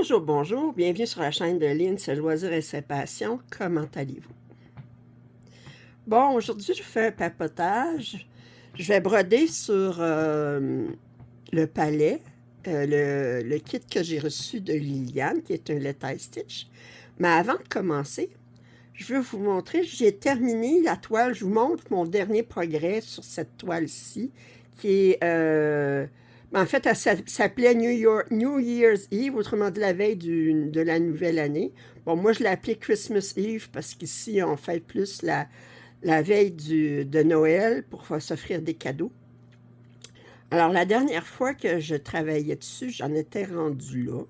Bonjour, bonjour, bienvenue sur la chaîne de Lynn, ses loisirs et ses passions. Comment allez-vous? Bon, aujourd'hui, je fais un papotage. Je vais broder sur le palais, le kit que j'ai reçu de Liliane, qui est un Let I Stitch. Mais avant de commencer, je veux vous montrer, j'ai terminé la toile. Je vous montre mon dernier progrès sur cette toile-ci, qui est... en fait, elle s'appelait New Year's Eve, autrement dit la veille de la nouvelle année. Bon, moi, je l'ai appelée Christmas Eve parce qu'ici, on fait plus la veille de Noël pour s'offrir des cadeaux. Alors, la dernière fois que je travaillais dessus, j'en étais rendue là.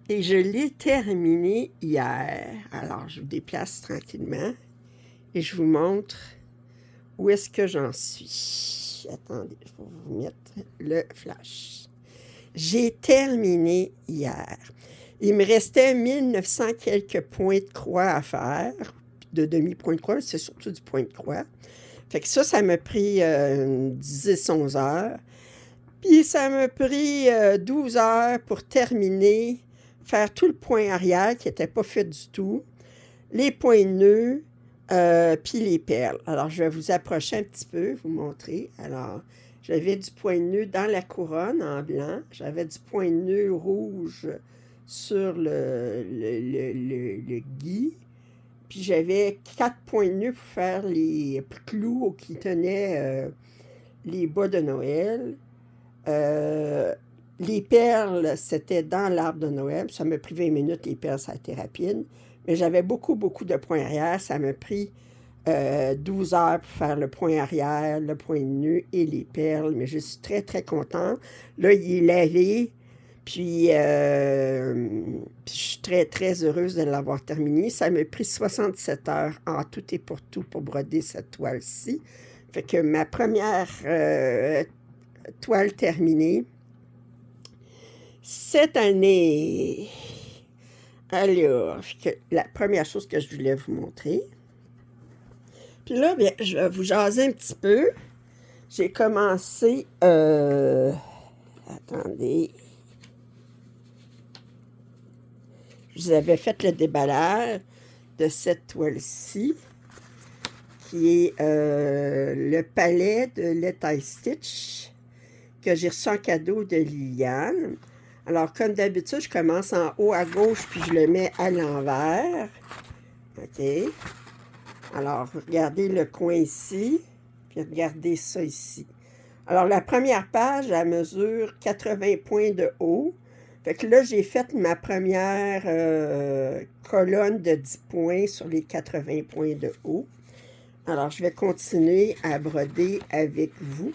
Et je l'ai terminé hier. Alors, je vous déplace tranquillement et je vous montre où est-ce que j'en suis. Attendez, je vais vous mettre le flash. J'ai terminé hier. Il me restait 1900 quelques points de croix à faire, de demi-point de croix, c'est surtout du point de croix. Fait que ça m'a pris 10-11 heures. Puis ça m'a pris 12 heures pour terminer, faire tout le point arrière qui n'était pas fait du tout, les points nœuds, puis les perles. Alors, je vais vous approcher un petit peu, vous montrer. Alors, j'avais du point nœud dans la couronne en blanc. J'avais du point nœud rouge sur le gui. Puis j'avais 4 points nœuds pour faire les clous qui tenaient les bas de Noël. Les perles, c'était dans l'arbre de Noël. Ça m'a pris 20 minutes, les perles, ça a été rapide. Mais j'avais beaucoup de points arrière. Ça m'a pris 12 heures pour faire le point arrière, le point nœud et les perles. Mais je suis très contente. Là, il est lavé. Puis, je suis très heureuse de l'avoir terminé. Ça m'a pris 67 heures en tout et pour tout pour broder cette toile-ci. Fait que ma première toile terminée. Cette année, alors, la première chose que je voulais vous montrer. Puis là, bien, je vais vous jaser un petit peu. J'ai commencé... attendez. Je vous avais fait le déballage de cette toile-ci, qui est le palais de Let I Stitch, que j'ai reçu en cadeau de Liliane. Alors, comme d'habitude, je commence en haut à gauche, puis je le mets à l'envers. OK. Alors, regardez le coin ici, puis regardez ça ici. Alors, la première page, elle mesure 80 points de haut. Fait que là, j'ai fait ma première colonne de 10 points sur les 80 points de haut. Alors, je vais continuer à broder avec vous.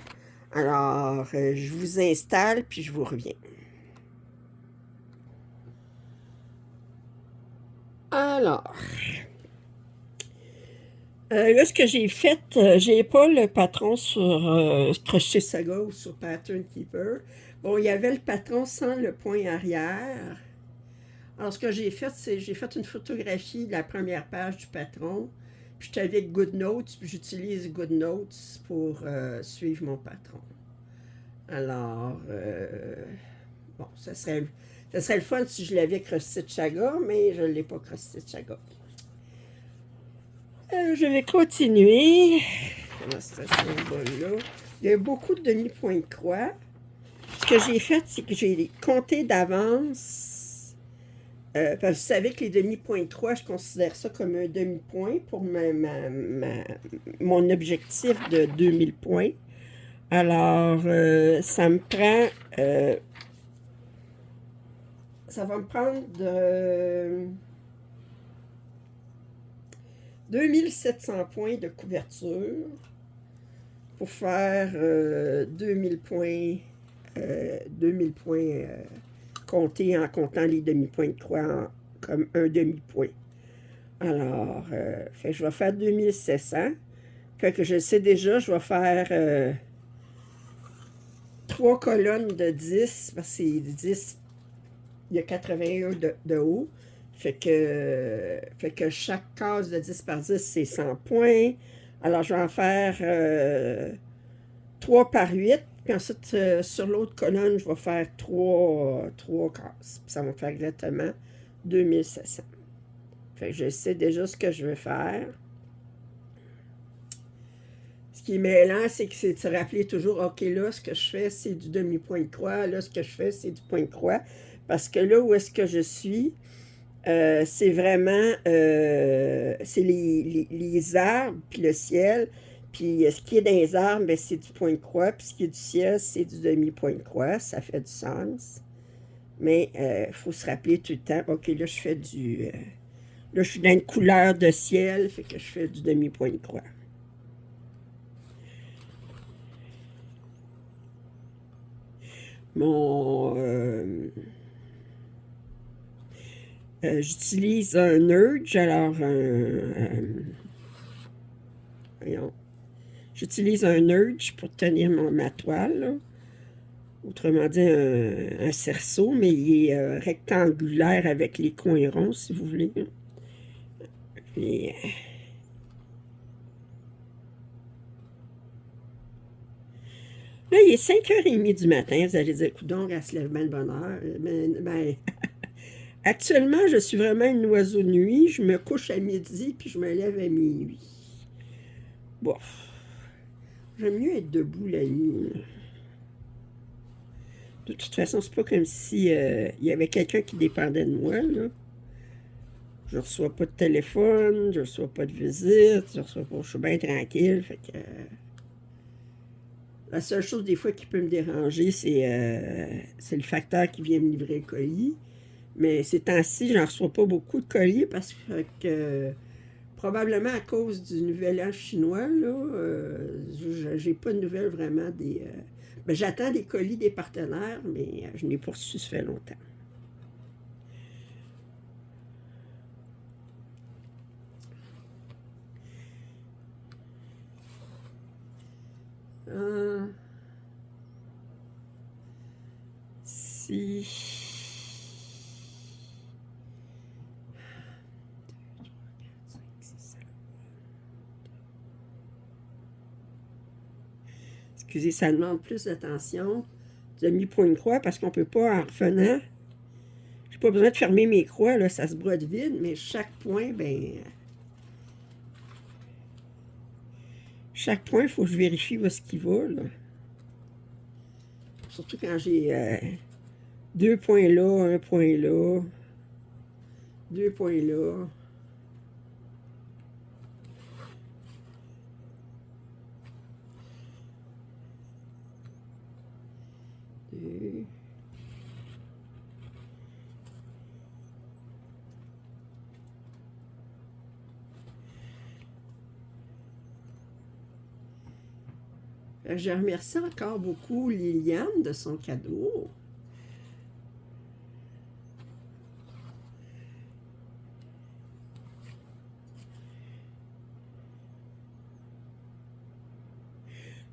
Alors, je vous installe, puis je vous reviens. Alors, là, ce que j'ai fait, j'ai pas le patron sur Crochet Saga ou sur Pattern Keeper. Bon, il y avait le patron sans le point arrière. Alors, ce que j'ai fait, c'est j'ai fait une photographie de la première page du patron. Puis, j'étais avec GoodNotes, puis j'utilise GoodNotes pour suivre mon patron. Alors, bon, ça serait le fun si je l'avais Cross-Stitch Saga, mais je ne l'ai pas Cross-Stitch Saga. Je vais continuer. Il y a beaucoup de demi-points de croix. Ce que j'ai fait, c'est que j'ai compté d'avance. Parce que vous savez que les demi-points de croix, je considère ça comme un demi-point pour mon objectif de 2000 points. Alors, ça me prend... ça va me prendre de 2700 points de couverture pour faire 2000 points, 2000 points comptés en comptant les demi-points de croix comme un demi-point. Alors, fait que je vais faire 2700. Fait que je sais déjà, je vais faire 3 colonnes de 10, parce que c'est 10, il y a 81 de haut. Fait que chaque case de 10 par 10, c'est 100 points. Alors, je vais en faire 3 par 8. Puis ensuite, sur l'autre colonne, je vais faire trois cases. Puis ça va me faire exactement 2700. Fait que je sais déjà ce que je vais faire. Ce qui est mêlant, c'est que c'est de se rappeler toujours, OK, là, ce que je fais, c'est du demi-point de croix. Là, ce que je fais, c'est du point de croix. Parce que là où est-ce que je suis, c'est vraiment, c'est les arbres, puis le ciel. Puis ce qui est dans les arbres, ben, c'est du point de croix. Puis ce qui est du ciel, c'est du demi-point de croix. Ça fait du sens. Mais il faut se rappeler tout le temps, OK, là, je fais du... là, je suis dans une couleur de ciel, fait que je fais du demi-point de croix. Mon... j'utilise un urge, alors voyons. J'utilise un urge pour tenir ma toile, là. Autrement dit, un cerceau, mais il est rectangulaire avec les coins ronds, si vous voulez. Et, là, il est 5h30 du matin. Vous allez dire, coudonc, elle se lève bien de bonne heure. Ben, actuellement, je suis vraiment une oiseau de nuit. Je me couche à midi, puis je me lève à minuit. Bon. J'aime mieux être debout la nuit. De toute façon, c'est pas comme si il y avait quelqu'un qui dépendait de moi, là. Je reçois pas de téléphone, je reçois pas de visite, je suis bien tranquille. Fait que, la seule chose des fois qui peut me déranger, c'est le facteur qui vient me livrer le colis. Mais ces temps-ci, j'en reçois pas beaucoup de colis parce que probablement à cause du nouvel an chinois, là, j'ai pas de nouvelles vraiment des... ben, j'attends des colis des partenaires, mais je n'ai pas reçu, ça fait longtemps. Si... Excusez, ça demande plus d'attention. Demi-point de croix, parce qu'on ne peut pas, en revenant, j'ai pas besoin de fermer mes croix, là, ça se brode vide, mais chaque point, ben... chaque point, il faut que je vérifie où est-ce qu'il va, là. Surtout quand j'ai 2 points là, 1 point là, 2 points là. Deux. Je remercie encore beaucoup Liliane de son cadeau.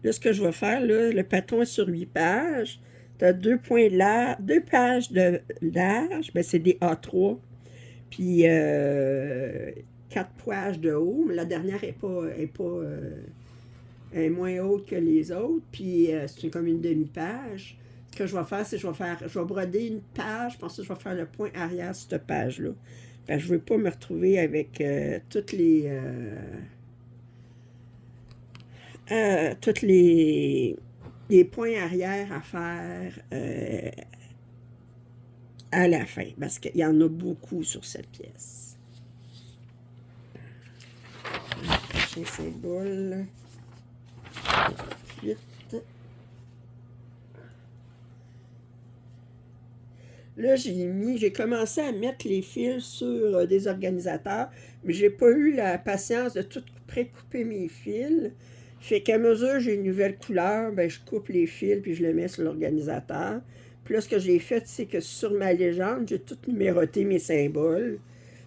Là, ce que je vais faire, là, le patron est sur 8 pages. Tu as 2 points larges, 2 pages de large, ben c'est des A3. Puis 4 pages de haut, mais la dernière est est moins haute que les autres. Puis c'est comme une demi-page. Ce que je vais faire, c'est que je vais broder une page, puis ensuite je vais faire le point arrière sur cette page-là. Ben, je ne veux pas me retrouver avec toutes les points arrière à faire à la fin, parce qu'il y en a beaucoup sur cette pièce. Le prochain symbole. Ensuite, là, j'ai commencé à mettre les fils sur des organisateurs, mais j'ai pas eu la patience de tout précouper mes fils. Fait qu'à mesure que j'ai une nouvelle couleur, ben, je coupe les fils puis je les mets sur l'organisateur. Puis là, ce que j'ai fait, c'est que sur ma légende, j'ai tout numéroté mes symboles.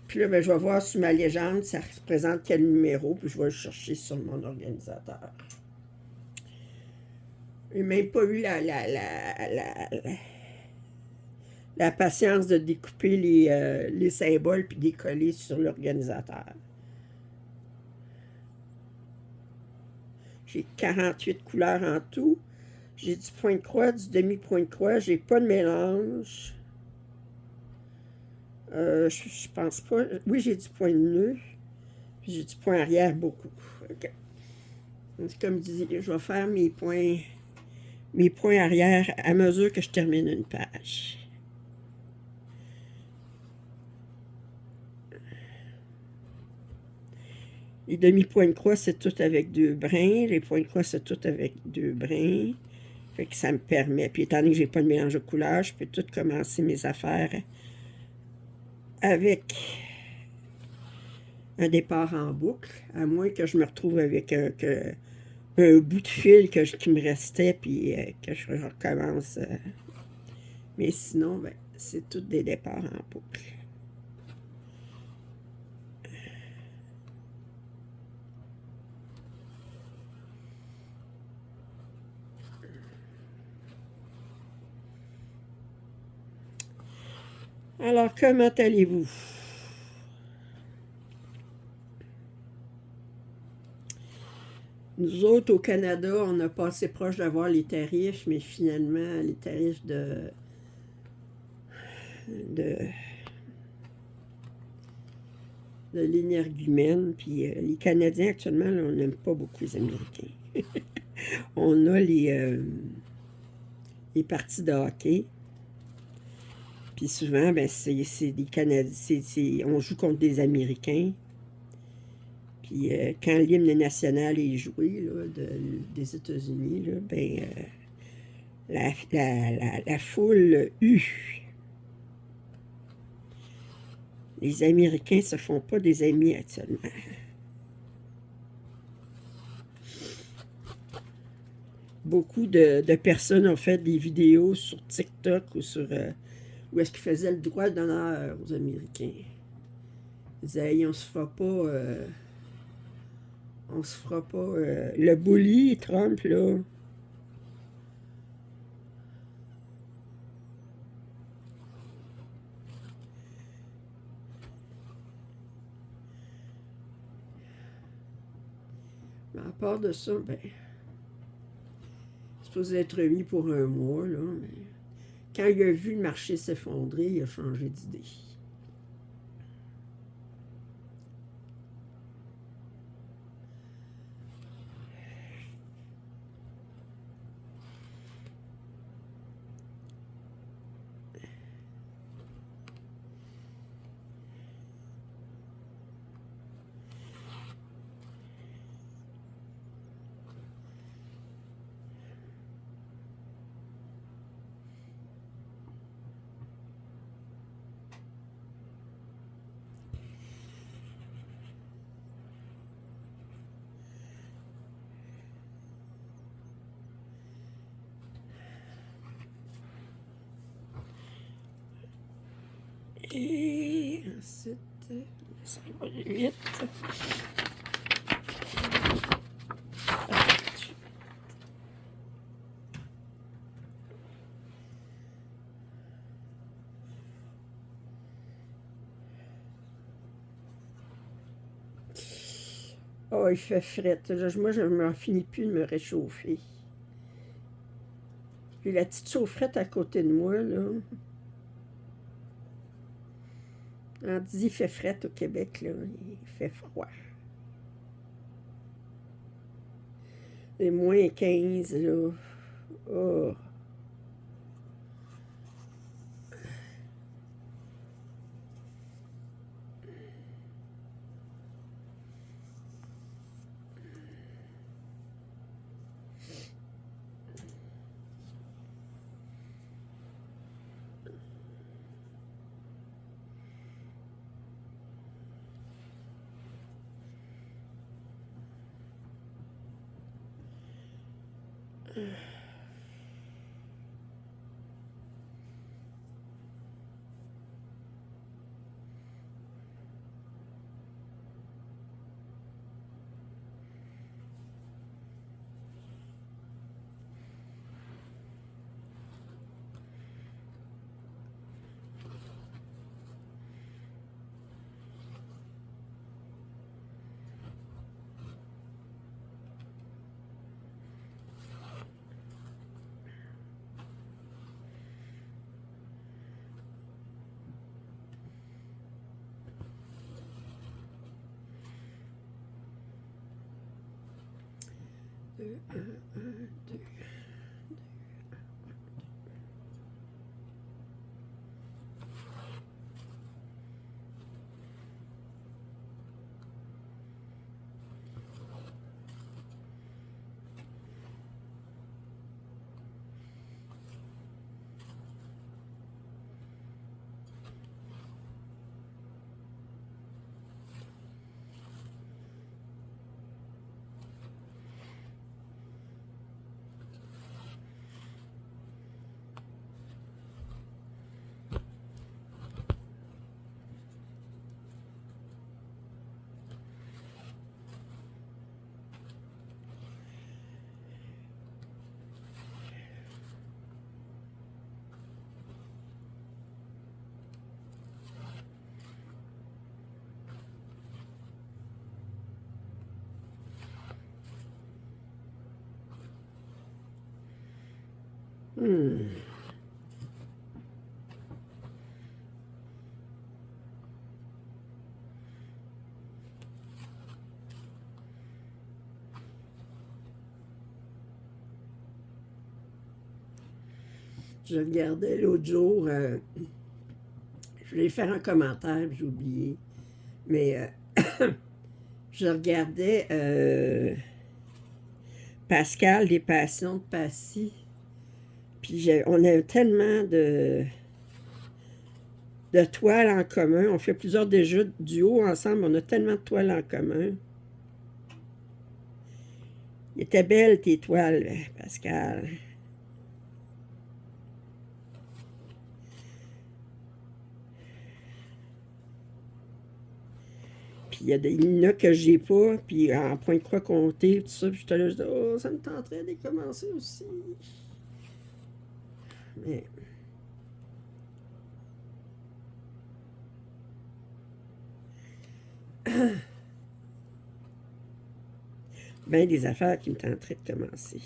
Puis là, ben, je vais voir sur ma légende, ça représente quel numéro, puis je vais le chercher sur mon organisateur. J'ai même pas eu la patience de découper les symboles puis de les coller sur l'organisateur. J'ai 48 couleurs en tout. J'ai du point de croix, du demi-point de croix. J'ai pas de mélange. Je pense pas. Oui, j'ai du point de nœud. Puis j'ai du point arrière beaucoup. OK. Donc, comme je dis, je vais faire mes points arrière à mesure que je termine une page. Les demi-points de croix, c'est tout avec 2 brins. Les points de croix, c'est tout avec 2 brins. Fait que ça me permet. Puis étant donné que j'ai pas de mélange de couleurs, je peux tout commencer mes affaires avec un départ en boucle, à moins que je me retrouve avec un bout de fil qui me restait, puis que je recommence. Mais sinon, ben, c'est tout des départs en boucle. Alors, comment allez-vous? Nous autres, au Canada, on a passé proche d'avoir les tarifs, mais finalement, les tarifs de l'énergumène, puis les Canadiens, actuellement, là, on n'aime pas beaucoup les Américains. On a les parties de hockey, puis souvent, ben, c'est des Canadiens, on joue contre des Américains. Puis quand l'hymne national est joué là, des États-Unis, là, ben, la foule hue. Les Américains se font pas des amis actuellement. Beaucoup de personnes ont fait des vidéos sur TikTok ou sur où est-ce qu'ils faisaient le droit d'honneur aux Américains. Ils disaient, hey, on se fera pas le bully, Trump, là. Mais à part de ça, ben, c'est supposé être remis pour un mois, là, mais quand il a vu le marché s'effondrer, il a changé d'idée. Et ensuite, ça va vite. Oh, il fait fret. Moi, je m'en finis plus de me réchauffer. Puis la petite chaufferette à côté de moi, là. On dit il fait fret au Québec, là. Il fait froid. Et moins 15, là. Oh. 2. Je regardais l'autre jour, je voulais faire un commentaire, j'ai oublié, mais je regardais Pascal des Passions de Passy, puis on a tellement de toiles en commun, on fait plusieurs déjà duos ensemble, on a tellement de toiles en commun. Il était belle tes toiles, Pascal. Puis il y en a que j'ai pas, puis en point de croix compté, tout ça, puis j'étais là, je dis, oh, ça me tenterait de commencer aussi. Mais... ben des affaires qui me tenteraient de commencer.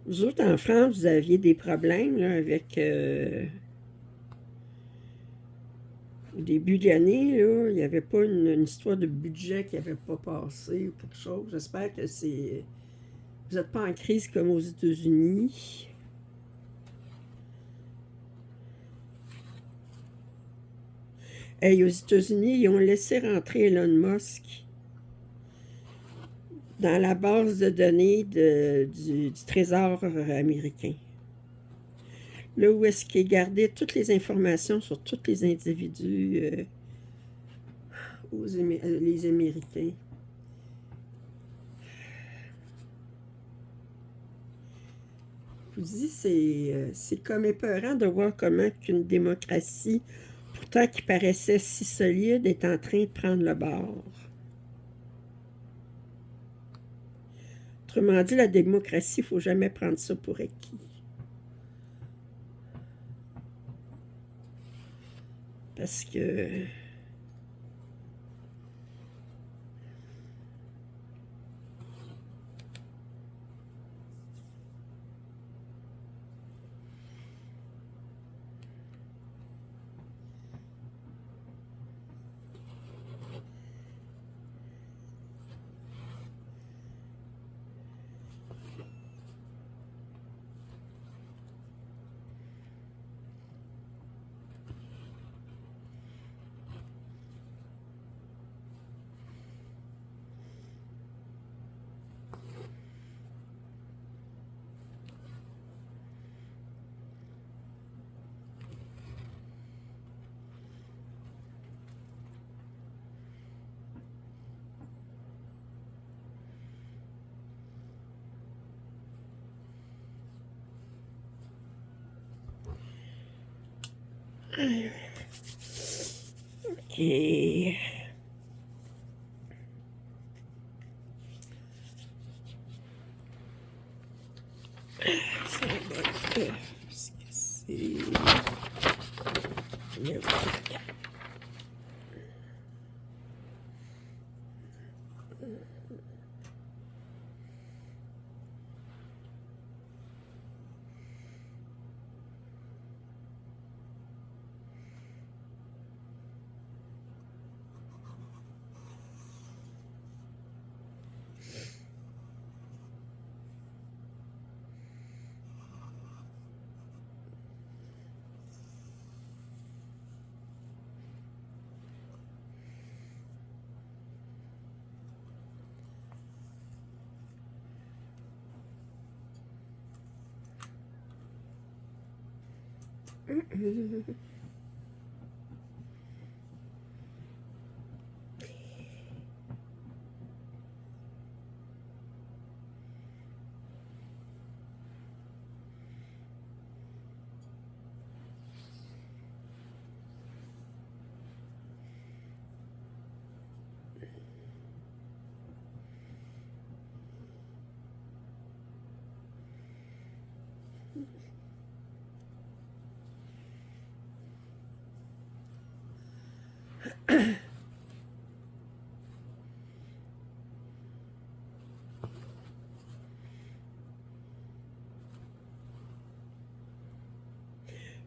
Vous autres, en France, vous aviez des problèmes là, avec... au début de l'année, là, il n'y avait pas une histoire de budget qui n'avait pas passé ou quelque chose. J'espère que c'est... Vous n'êtes pas en crise comme aux États-Unis. Hey, aux États-Unis, ils ont laissé rentrer Elon Musk dans la base de données du Trésor américain. Là où est-ce qu'il gardait toutes les informations sur tous les individus, les Américains. Je vous dis, c'est comme épeurant de voir comment qu'une démocratie, pourtant qui paraissait si solide, est en train de prendre le bord. Autrement dit, la démocratie, il ne faut jamais prendre ça pour acquis. Parce que OK. Ça va être... Parce que c'est... Le 24.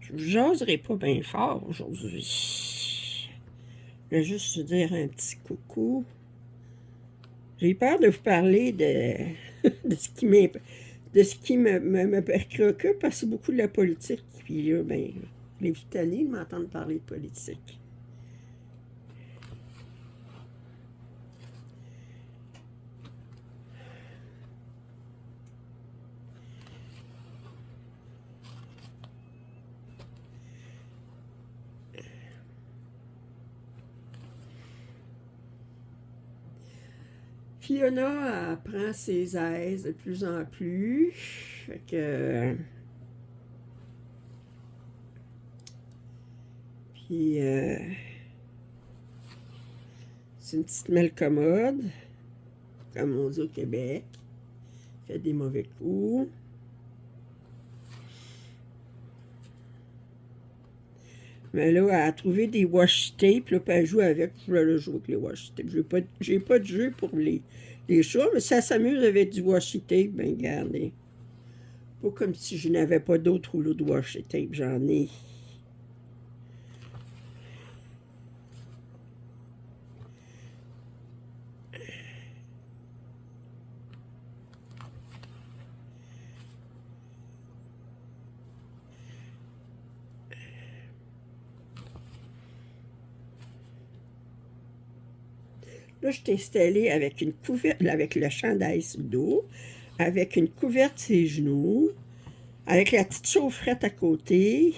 Je ne jaserai pas bien fort aujourd'hui. Je vais juste vous dire un petit coucou. J'ai peur de vous parler de ce qui me préoccupe, parce que c'est beaucoup de la politique. Puis là, ben, les Italiens m'entendent parler de politique. Fiona apprend ses aises de plus en plus. Fait que... Puis... c'est une petite malcommode, comme on dit au Québec. Fait des mauvais coups. Mais là, elle a trouvé des washi tape, là, puis elle joue avec. Je vais jouer avec les washi tape. J'ai pas de jeu pour les chats, mais si elle s'amuse avec du washi tape, ben regardez. Pas comme si je n'avais pas d'autres rouleaux de washi tape, j'en ai. Là, je t'ai installé avec une couverte, avec le chandail sur le dos, avec une couverte sur les genoux, avec la petite chaufferette à côté,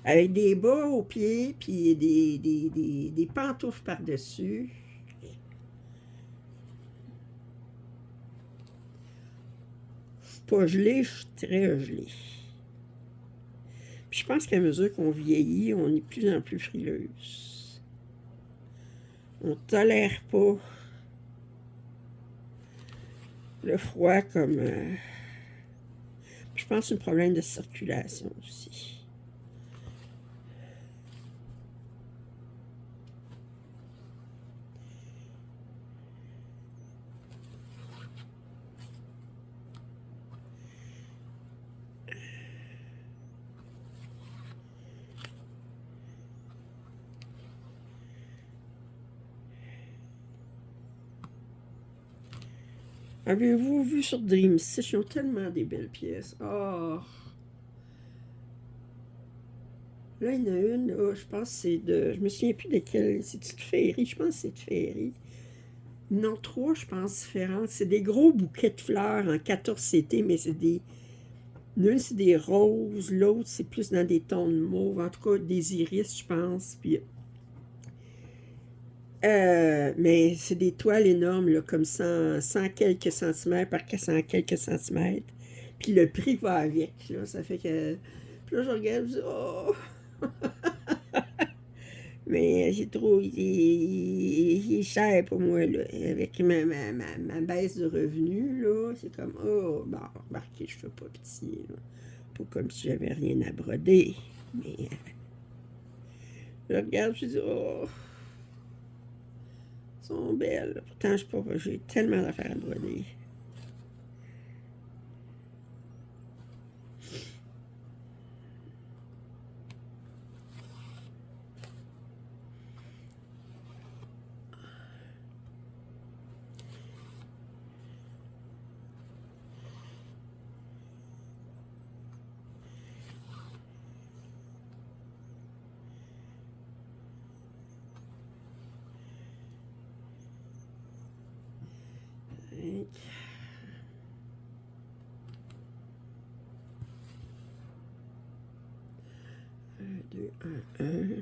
avec des bas aux pieds, puis des pantoufles par-dessus. Je suis pas gelée, je suis très gelée. Puis je pense qu'à mesure qu'on vieillit, on est de plus en plus frileuse. On tolère pas le froid comme... je pense que c'est un problème de circulation aussi. Avez-vous vu sur Dream 6? Ils ont tellement des belles pièces. Oh! Là, il y en a une, là, je pense que c'est de... Je me souviens plus de quelle... C'est-tu de Féerie? Je pense que c'est de Féerie. Non, trois, je pense, différentes. C'est des gros bouquets de fleurs en 14 CT, mais c'est des... L'une, c'est des roses. L'autre, c'est plus dans des tons de mauve. En tout cas, des iris, je pense. Puis... mais c'est des toiles énormes, là, comme 100 quelques centimètres par 100 quelques centimètres. Puis le prix va avec, là. Ça fait que... Puis là, je regarde, je dis, oh! Mais c'est trop... Il est cher pour moi, là. Avec ma baisse de revenus, là, c'est comme, oh, bon, remarquez, je fais pas pitié, là. Pas comme si j'avais rien à broder. Mais... je regarde, je dis, oh... sont belles. Pourtant, j'ai tellement d'affaires à broder. Un, deux, un.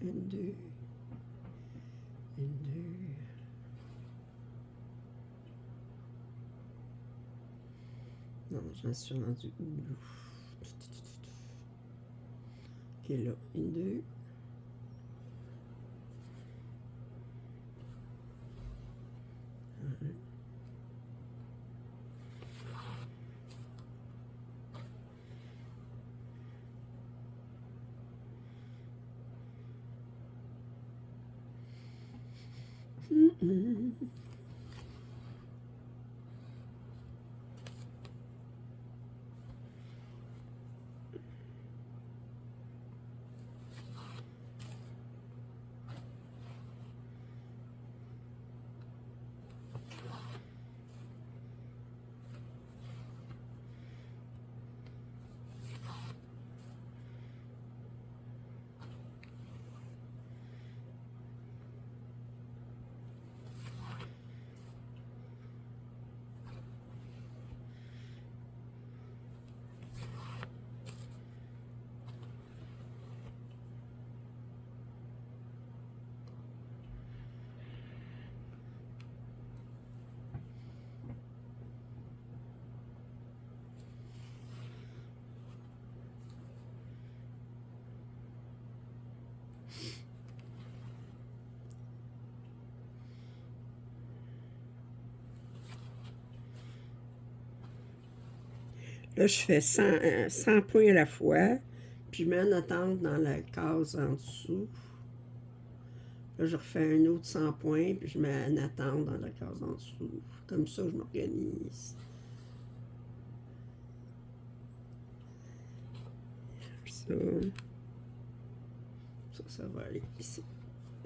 Une, deux. Une, deux. Non, j'en suis rendu où? Ok, là. Une, deux. Là, je fais 100 points à la fois, puis je mets en attente dans la case en dessous. Là, je refais un autre 100 points, puis je mets en attente dans la case en dessous. Comme ça, je m'organise. Ça. Ça va aller ici.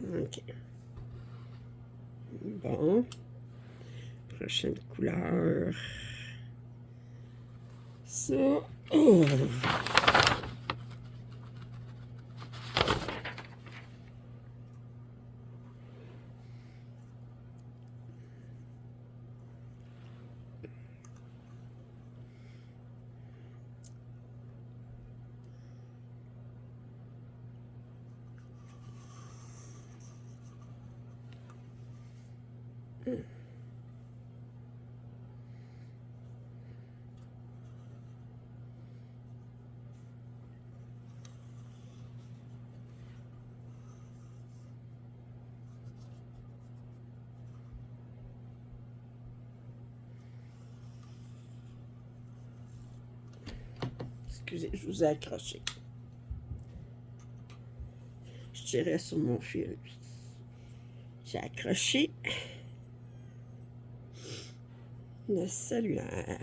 OK. Bon. Prochaine couleur. Ça. Oh. Excusez, je vous ai accroché. Je tirais sur mon fil. J'ai accroché le cellulaire.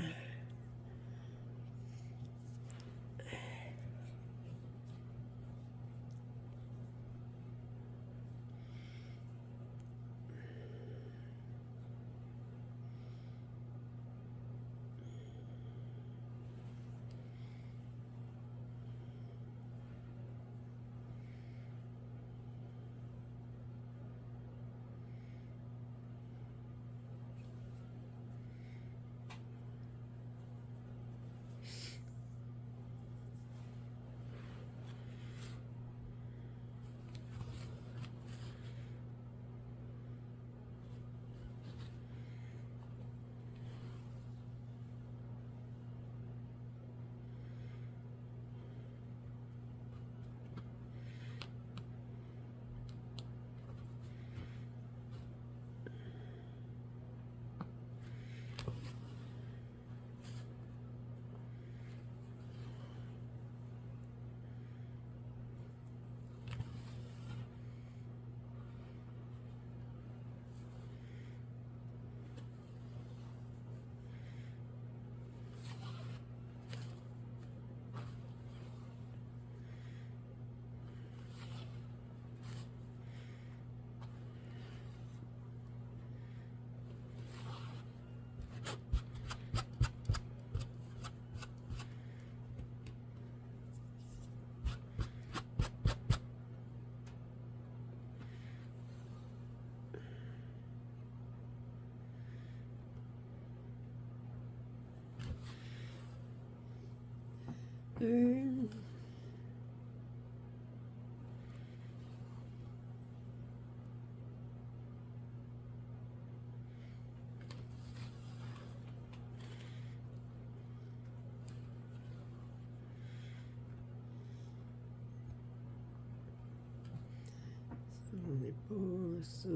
On n'est pas ça.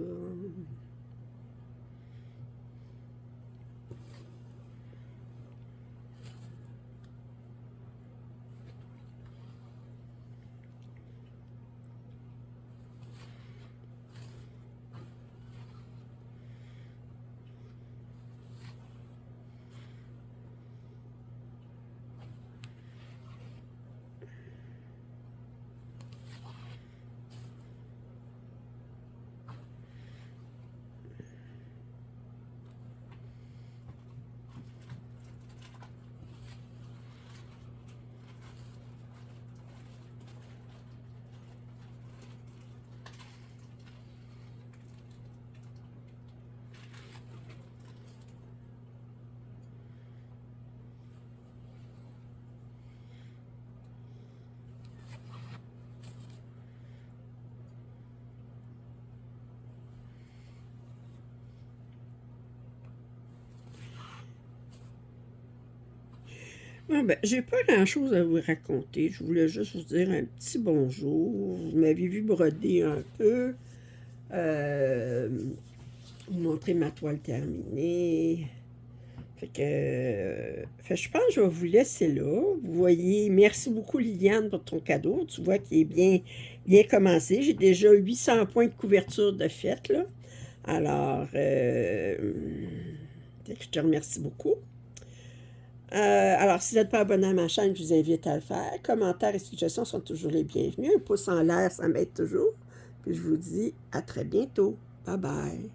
Bon, ben, j'ai pas grand-chose à vous raconter. Je voulais juste vous dire un petit bonjour. Vous m'avez vu broder un peu. Vous montrer ma toile terminée. Je pense que je vais vous laisser là. Vous voyez, merci beaucoup Liliane pour ton cadeau. Tu vois qu'il est bien commencé. J'ai déjà 800 points de couverture de fait, là. Alors, je te remercie beaucoup. Alors, si vous n'êtes pas abonné à ma chaîne, je vous invite à le faire. Commentaires et suggestions sont toujours les bienvenus. Un pouce en l'air, ça m'aide toujours. Puis je vous dis à très bientôt. Bye bye.